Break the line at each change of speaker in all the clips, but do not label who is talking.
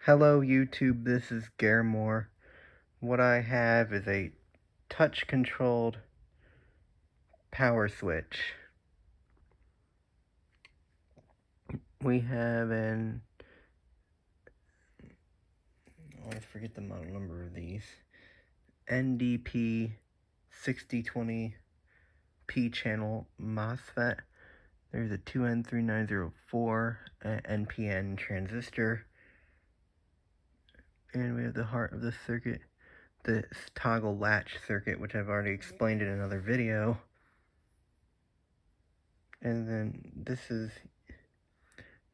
Hello YouTube, this is Garemore. What I have is a touch-controlled power switch. We have I always forget the model number of these, NDP 6020 P-channel MOSFET. There's a 2N3904 NPN transistor. And we have the heart of the circuit, the toggle latch circuit, which I've already explained in another video. And then this is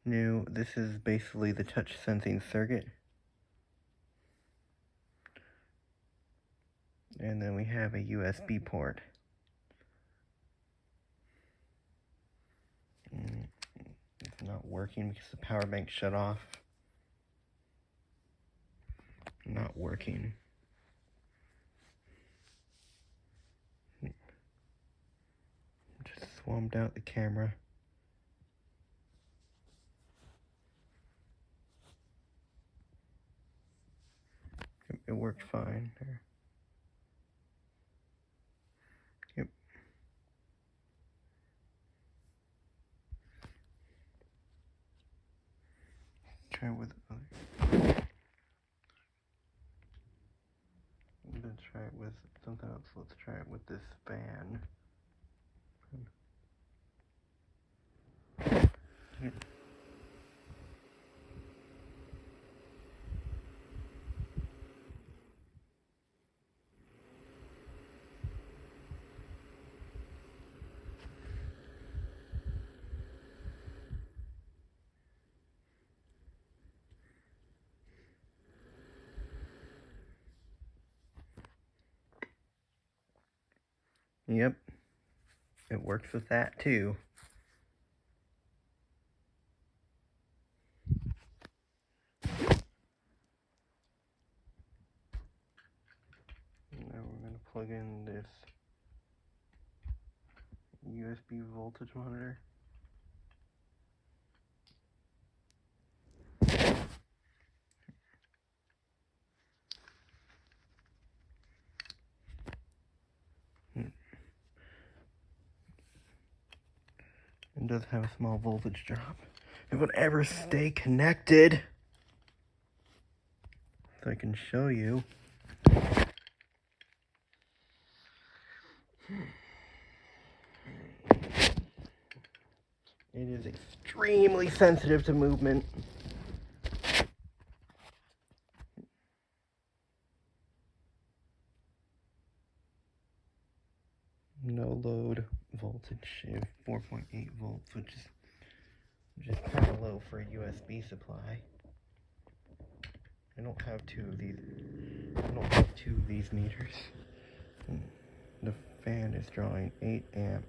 new. This is basically the touch sensing circuit. And then we have a USB port. It's not working because the power bank shut off. Not working. Just swamped out the camera. It worked fine there. Yep. Try with let's try it with something else. Let's try it with this fan. Yep, it works with that too. Now we're going to plug in this USB voltage monitor. It does have a small voltage drop. It would ever stay connected. So I can show you. It is extremely sensitive to movement. No load voltage, 4.8 volts, which is kind of low for a USB supply. I don't have two of these meters. The fan is drawing 8 amps.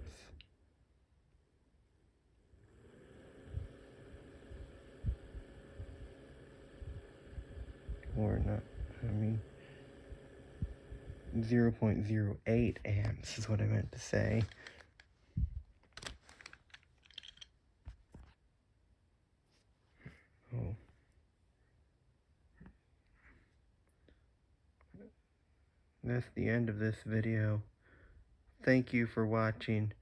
Or not, 0.08 amps is what I meant to say. Oh. That's the end of this video. Thank you for watching.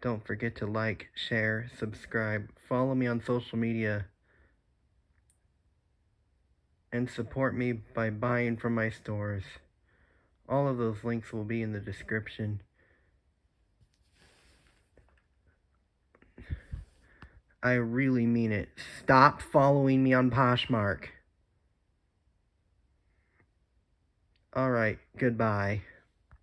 Don't forget to like, share, subscribe, follow me on social media, and support me by buying from my stores. All of those links will be in the description. I really mean it. Stop following me on Poshmark. Alright, goodbye.